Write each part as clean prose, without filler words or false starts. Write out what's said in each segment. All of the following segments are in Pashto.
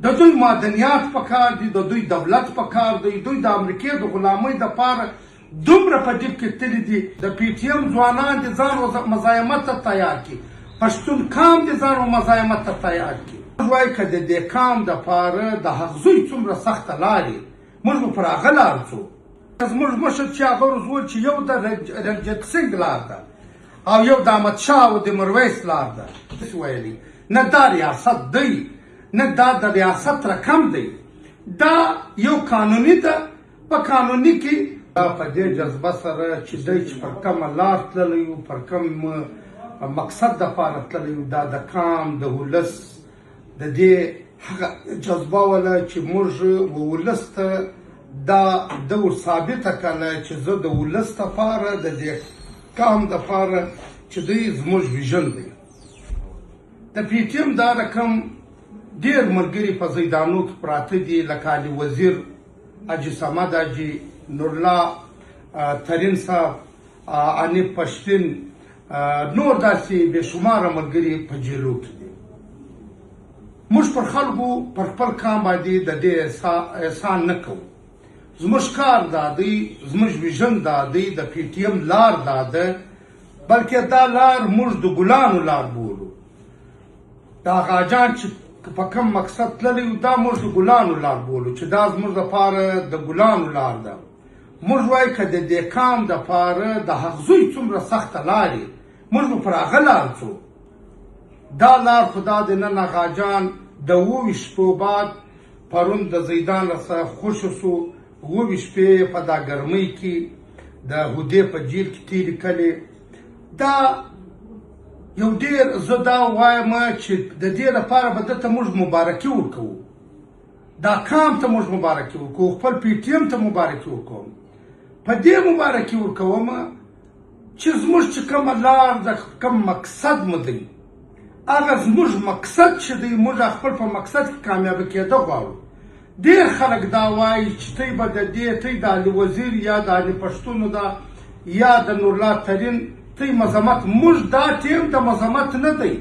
د دوی معدنیات پکار دي، د دوی دولت پکار دی، دوی د امریکې د غلامۍ دپاره دومره په ډیب کې تللي دي. د پی ټي ایم ځوانان دي ځان مزاحمت ته تیار کړي، پښتون قام دي ځان مزاحمت ته تیار کړي. موږ وایو که د دې قام دپاره د هغه زوی څومره سخته لارې موږ به پر هغه لار ځو. زموږ مشر چې هغه وویل چې یو د رنجیت سنګ لار ده او یو د احمدشاه او د میرویس لار ده. داسې ویلي نه دا ریاست دی نه دا د ریاست رقم دی، دا یو قانوني ده. په قانوني کې دا په دې جذبه سره چې دی چې پر کومه لار تللی و، پر کوم مقصد دپاره تللی و، دا د قام د ولس د دې هغه جذبه وله چې موږ ولس ته دا د ثابته کړله چې زه د ولس دپاره د دې قام دپاره چې دوی زموږ ویژن دی. د پی ټي ایم دا رقم ډېر ملګري په زیدانو کې پراته دي، لکه علي وزیر، حاجي صمد، حاجي نورالله ترین صاحب، انیب پښتین، نور داسې بې شماره ملګري په جیلو کې دي. موږ پر خلکو پر خپل قام باندې د دې احسان نه کوو. زموږ کار دا دی، زموږ ویژن دا دی، د پی ټي ایم لار دا ده، بلکې دا لار موږ د ګلانو لار بولو. دا غاجان چې په کوم مقصد تللی و دا موږ د ګلانو لار بولو، چې دا زموږ دپاره د ګلانو لار ده. موږ وایو که د دې قام دپاره د هغه زوی څومره سخته لارې موږ به پر هغه لار ځو. دا لار خو دا د نن غاجان د 27 شپو بعد پرون د زیدان څخه خوشو سو. 27 شپې په دا ګرمۍ کې د هودې په جیل کې تېرې کړې. دا یو ډېر زه دا وایم چې د دې لپاره به دته موږ مبارکي ورکوو، دا قام ته موږ مبارکي ورکوو، خپل پی ټي ایم ته مبارکي ورکوم. په دې مبارکي ورکوم چې زموږ چې کومه لار د کوم مقصد مو دی، هغه زموږ مقصد چې دی، موږ خپل په مقصد کې کامیابه کېده غواړو. ډېر خلک دا وایي چې تی به د دې تی د علي وزیر یا د علي پښتونو ده یا د نورالله ترین تی مذمت. موږ دا ټیم د مذمت نه دی،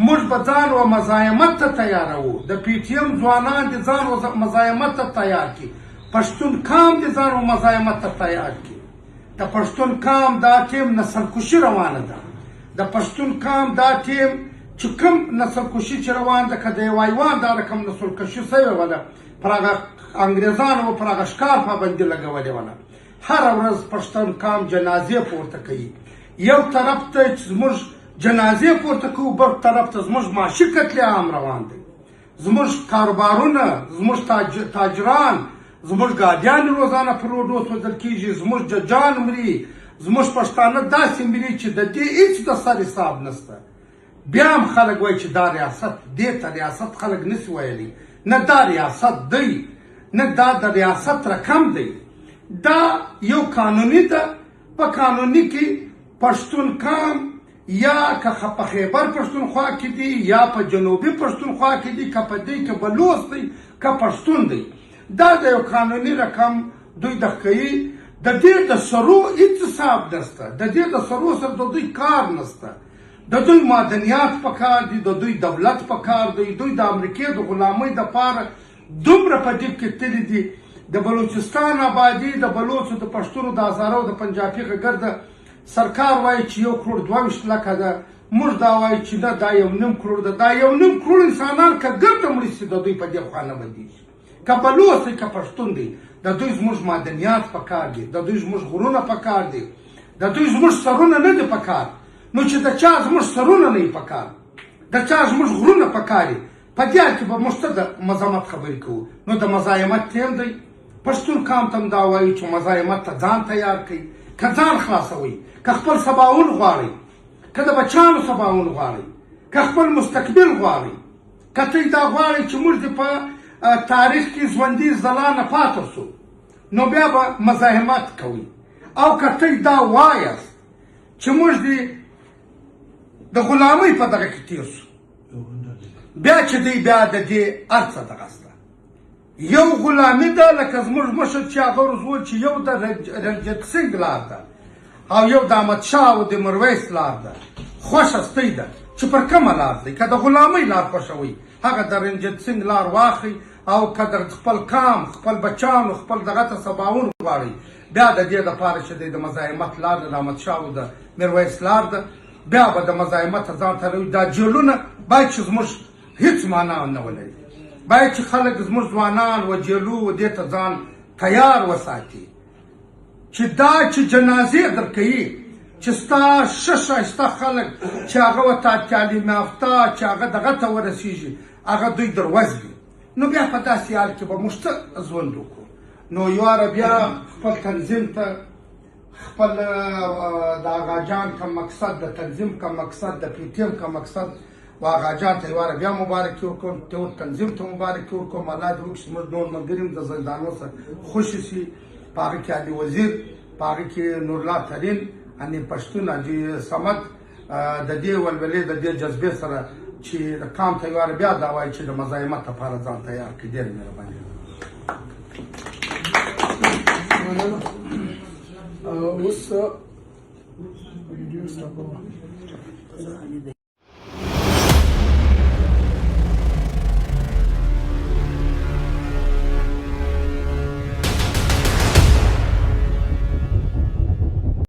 موږ به ځان و مزاحمت ته تیاروو. د پی ټي ایم ځوانان دي ځان مزاحمت ته تیار کړي، پښتون قام دي ځان مزاحمت ته تیار کړي. د پښتون قام دا ټیم نسل کشي روانه ده. د پښتون قام دا ټیم چې کوم نسل کشي چې روان ده، که د یو حیوان دا رقم نسل کشي سوې وله، پر هغه انګریزانو پر هغه ښکار پابندي لګولې وله. هره ورځ پښتون قام جنازې پورته کوي. یو طرف ته چې زموږ جنازې پورته کوو، بل طرف ته زموږ معاشي قتل عام روان دی. زموږ کاروبارونه، زموږ تاجران، زموږ ګاډیان روزانه پر روډو سوځل کېږي، زموږ ججان مري، زموږ پښتانه داسې مري چې د دې هېڅ د سر حساب نشته. بیا هم خلک وایي چې دا ریاست، دې ته ریاست خلک نشي ویلی. نه دا ریاست دی، نه دا د ریاست رقم دی، دا یو قانوني ده. په قانوني کې پښتون قام یا که په خیبر پښتونخوا کې دی یا په جنوبي پښتونخوا کې دی، که په دې کې بلوچ دی که پښتون دی، دا د یو قانوني رقم دوی د کوي. د دې د سرو هېڅ حساب نشته، د دې د سرو سره د دوی کار نشته. د دوی معدنیات پکار دي، د دوی دولت پکار دی، دوی د امریکې د غلامۍ دپاره دومره په ډیب کې تللي دي. د بلوچستان آبادي، د بلوچو د پښتونو د هزارو د پنجابي ګرده سرکار وایي چې 1,22,00,000 ده، موږ دا وایي چې نه، دا 1.5 کروړ ده. دا 1.5 کروړ انسانان که ګرده مړي شي د دوی په دې خوا نه بدېږي. که بلوچ دی که پښتون دی، د دوی زموږ معدنیات پکار دي، د دوی زموږ غرونه پکار دي، د دوی زموږ سرونه نه دي پکار. نو چې د چا زموږ سرونه نه وي پکار، د چا زموږ غرونه پکار دي، په دې کې به موږ ته د مزاحمت خبرې کوو. نو د مزاحمت ټیم دی. پښتون قام ته هم دا وایي چې مزاحمت ته ځان تیار کړئ، که ځان خلاصوئ، که خپل سباون غواړئ، که د بچیانو سباون غواړئ، که خپل مستقبل غواړئ، که ته دا غواړئ چې موږ دې په تاریخ کې ژوندي ځلانه پاتې شو، نو بیا به مزاحمت کوئ. او که ته دا وایاست چې موږ دې د غلامۍ په دغه کې تېر شو، بیا چې دی بیا د دې هر څه دغه شته. یو غلامي ده، لکه زموږ مشر چې هغه وویل چې یو د رنجیت سنګ لار ده او یو د احمدشاه او د میرویس لار ده. خوښه ستی ده چې پر کومه لار دی. که د غلامۍ لار خوښوئ هغه د رنجیت سنګ لار واخلي او که د خپل قام خپل بچانو خپل دغه ته سباون غواړي بیا د دې دپاره چې دی د مزاحمت لار ده د احمدشاه او د میرویس لار ده بیا به د مزاحمت ځان ته روي دا جیلونه باید چې زموږ هیڅ معنا نه ولري باید چې خلک زموږ ځوانان و جیلو و دې ته ځان تیار وساتي چې دا چې جنازې درکوي چې ستا ښه ښایسته خلک چې هغه ورته تعلیم یافته چې هغه دغه ته ورسېږي هغه دوی دروزوي نو بیا په داسې حال کې به موږ څه ژوند وکړو نو یواره بیا خپل تنظیم ته خپل د آغاجان که مقصد د تنظیم که مقصد د پی ټي ایم که مقصد و آغاجان ته یواره بیا مبارکي وکړم ټول تنظیم ته مبارکي وکړم الله دې وکړي زموږ نور ملګري هم د زندانو څخه خوشې شي په هغې کې علي وزیر په هغې کې نورالله ترین اني پښتون حاجي صمد د دې ولولې د دې جذبې سره چې د قام ته یواره بیا دا وایي چې د مزاحمت لپاره ځان تیار کړي ډېره مهرباني اوس ویډیو سټاپ